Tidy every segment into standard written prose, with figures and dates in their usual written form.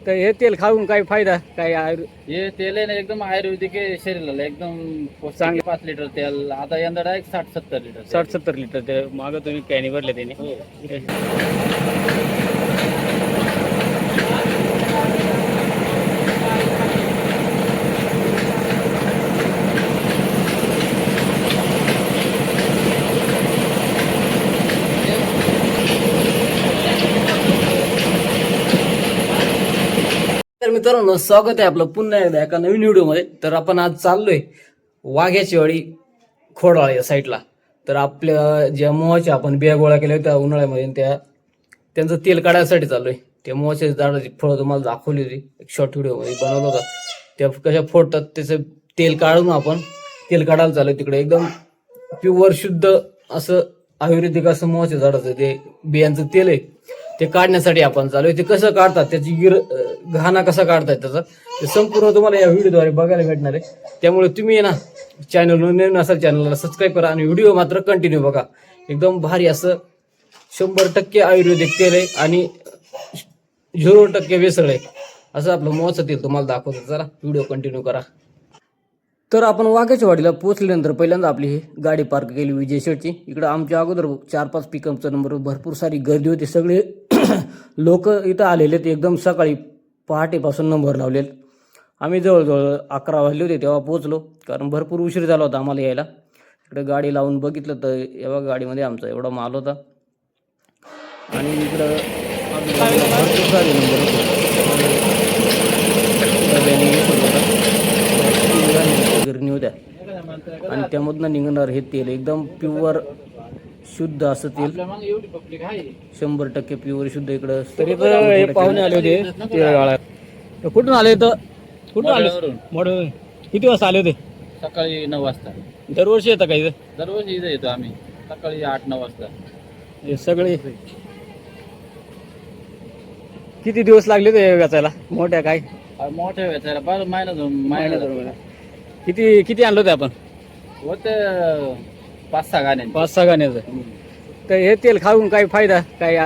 तर हे तेल खाऊन काही फायदा काय हे तेल आहे ना एकदम आयुर्वेदिक आहे, शरीराला एकदम चांगलं. चांगले. 5 लिटर तेल आता यंदा डायरेक्ट 60-70 लिटर 60-70 लिटर ते मागं तुम्ही कॅनी भरले त्याने. हो. तर मित्रांनो, स्वागत आहे आपलं पुन्हा एकदा एका नवीन व्हिडिओमध्ये. तर आपण आज चाललोय वाघ्याची वाडी खोडाळा या साईडला. तर आपल्या ज्या मोहाच्या आपण बिया गोळा केल्या होत्या उन्हाळ्यामध्ये, त्यांचं तेल काढायसाठी चाललोय. त्या मोहाच्या झाडाची फळं तुम्हाला दाखवली होती, एक शॉर्ट व्हिडिओमध्ये बनवलं होता. त्या कशा फोडतात त्याचं तेल काढून आपण तेल काढायला चाललोय तिकडे. एकदम प्युअर शुद्ध असं आयुर्वेदिक असं मोहाच्या झाडाचं ते बियांचं तेल आहे, ते काढण्यासाठी आपण चालू आहे. ते कसं काढतात, त्याची घाणा कसा काढतात त्याचा, ते संपूर्ण तुम्हाला या व्हिडिओद्वारे बघायला भेटणार आहे. त्यामुळे तुम्ही ना चॅनलवर नवीन असाल चॅनलला सबस्क्राईब करा आणि व्हिडिओ मात्र कंटिन्यू बघा. एकदम भारी असं 100% आयुर्वेदिक तेल आहे आणि 0% भेसळ आहे असं आपलं मोहाचं तेल तुम्हाला दाखवतं. जरा व्हिडिओ कंटिन्यू करा. तर आपण वाघ्याच्या वाडीला पोहोचल्यानंतर पहिल्यांदा आपली ही गाडी पार्क केली विजय शेठची. इकडं आमच्या अगोदर 4-5 पिकअपचा नंबर, भरपूर सारी गर्दी होती. सगळे लोक इथं आलेले ते एकदम सकाळी पहाटेपासून नंबर लावलेत. आम्ही जवळजवळ 11 वाजले होते तेव्हा पोहोचलो, कारण भरपूर उशीर झाला होता आम्हाला यायला. इकडे गाडी लावून बघितलं तर एवढा गाडीमध्ये आमचा एवढा माल होता आणि इकडं भरपूर सारे नंबर होते. होत्या आणि त्यामधनं निघणार हे तेल एकदम प्युअर शुद्ध असं तेल, 100% प्युअर शुद्ध. इकडं तरी तर हे पाहुणे आले होते. कुठून आले? तर कुठून आले? मोडून. किती वाजता आले होते? सकाळी 9 वाजता. दरवर्षी येतं का इथं? दरवर्षी इथं येतो आम्ही सकाळी 8-9 वाजता. हे सगळे किती दिवस लागले होते वेचायला? मोठ्या काय मोठ्या वेचायला बरं महिना किती आणलं होते आपण? होते 5-6 गाण्या. 5-6 गाण्याचं. तर हे तेल खाऊन काही फायदा काय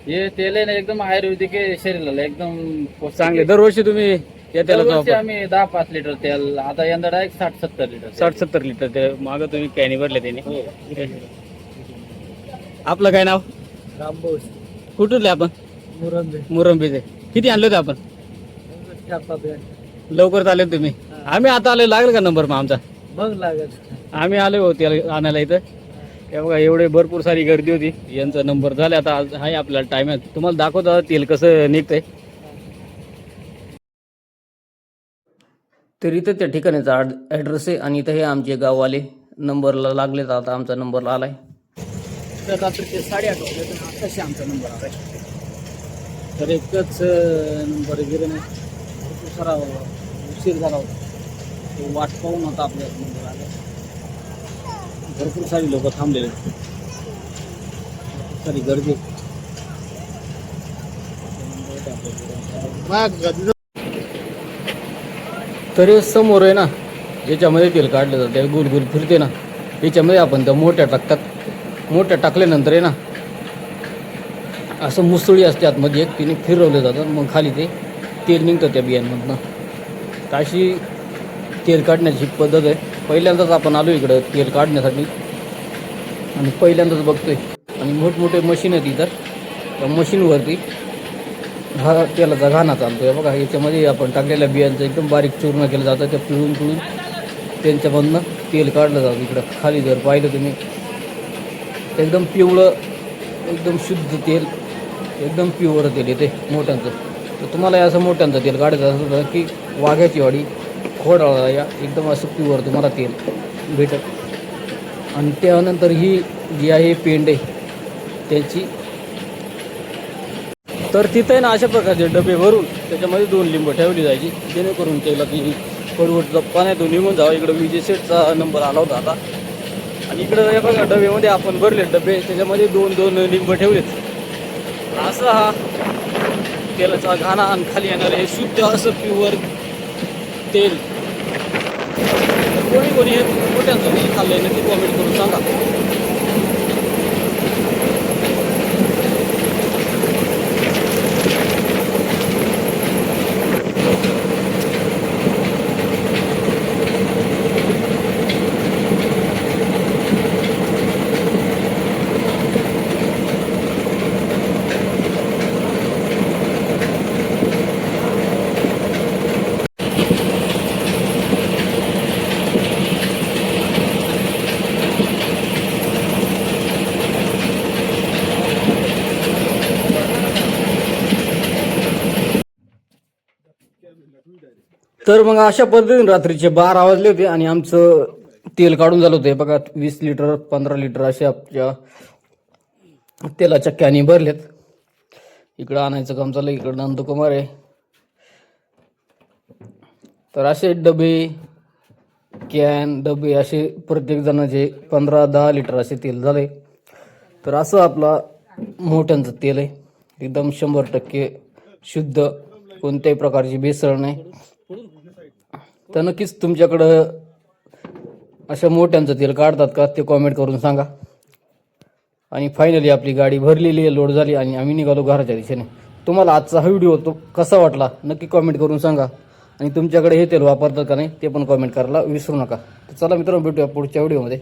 हे तेल आहे ना एकदम आयुर्वेदिक आहे, शरीराला एकदम चांगले. दरवर्षी तुम्ही या दरवर्षी आम्ही 10-5 लिटर तेल आता यंदा डायरेक्ट 60-70 लिटर 60-70 लिटर ते मागं तुम्ही कॅनी भरले त्याने. आपलं काय नाव? रामभाऊ. कुठले आपण? मुरंबीचे. किती आणले होते आपण? लवकर आले तुम्ही. आम्ही आता आले. लागेल का नंबर मग आमचा? बघ लागेल. आम्ही आले होते आणायला इथं. हे बघा एवढे भरपूर सारी गर्दी होती. यांचा नंबर झाला. आता आहे आपल्याला टाइम आहे. तुम्हाला दाखवतो तेल कसं निघतंय. तर इथं त्या ठिकाणीचा ॲड्रेस आहे आणि इथं हे आमचे गाववाले नंबरला लागले. तर आता आमचा नंबरला आलाय. तर रात्रीचे 8:30 वाजले तर आताशी आमचा नंबर आलाय. तर एकच नंबर गेले नाही, भरपूर सारा उशीर झाला होता. तो वाट पाहून होता आपल्या नंबर आला. भरपूर सारी लोक थांबलेले, सारी गर्दी. तर हे समोर आहे ना, याच्यामध्ये तेल काढलं जातं. गोल गोल फिरते ना, याच्यामध्ये आपण त्या मोठ्या टाकतात. मोठ्या टाकल्यानंतर आहे ना, असं मुसळी असते आतमध्ये एक, तिने फिरवलं जातं. मग खाली ते तेल निघतं त्या बियांमधनं. तर अशी तेल काढण्याची पद्धत आहे. पहिल्यांदाच आपण आलो इकडं तेल काढण्यासाठी आणि पहिल्यांदाच बघतोय. आणि मोठमोठे मशीन आहेत इथं. त्या मशीनवरती तेलाचा घाणा चालतो आहे बघा. याच्यामध्ये आपण टाकलेल्या बियांचं एकदम बारीक चूर्ण केलं जातं. ते पिळून त्यांच्यामधनं तेल काढलं जातं. इकडं खाली जर पाहिलं तुम्ही, एकदम पिवळं, एकदम शुद्ध तेल, एकदम प्युअर तेल येते मोठ्यांचं. तर तुम्हाला असं मोठ्यांचं तेल काढायचं असं की वाघ्याची वाडी खोडाळा या एकदम असं प्युअर तुम्हाला तेल भेटत. आणि त्यानंतर ही जी आहे पेंड आहे त्याची, तर तिथे ना अशा प्रकारचे डबे भरून त्याच्यामध्ये 2 लिंब ठेवली जायची, जेणेकरून त्याला ती परवडतं पाण्यातून निघून जावं. इकडं विजय शेठचा नंबर आला होता आता. आणि इकडं हे बघा डबेमध्ये आपण भरले डबे, त्याच्यामध्ये 2-2 लिंब ठेवलेत. असं हा तेलाचा घाणा आणि खाली येणार हे शुद्ध असं प्युअर तेल. कोणी कोणी हे मोठ्यांचं तेल खाल्लंय नक्की कॉमेंट करून सांगा. तर मग अशा पद्धतीने रात्रीचे 12 वाजले होते आणि आमचं तेल काढून झालं होतं. हे बघा 20 लिटर 15 लिटर असे आपल्या तेलाच्या कॅनी भरलेत. इकडं आणायचं काम चाललं, इकडं नंदकुमार आहे. तर असे डबे कॅन डबे असे प्रत्येक जणाचे 15-10 लिटर असे तेल झाले. तर असं आपला मोठ्यांचं तेल आहे, एकदम 100% शुद्ध, कोणत्याही प्रकारची भेसळ नाही. तर नक्कीच तुमच्याकडं अशा मोठ्यांचं तेल काढतात का ते कॉमेंट करून सांगा. आणि फायनली आपली गाडी भरलेली आहे, लोड झाली आणि आम्ही निघालो घराच्या दिशेने. तुम्हाला आजचा हा व्हिडिओ तो कसा वाटला नक्की कॉमेंट करून सांगा. आणि तुमच्याकडे हे तेल वापरतात का नाही ते पण कॉमेंट करायला विसरू नका. तर चला मित्रांनो, भेटूया पुढच्या व्हिडिओमध्ये.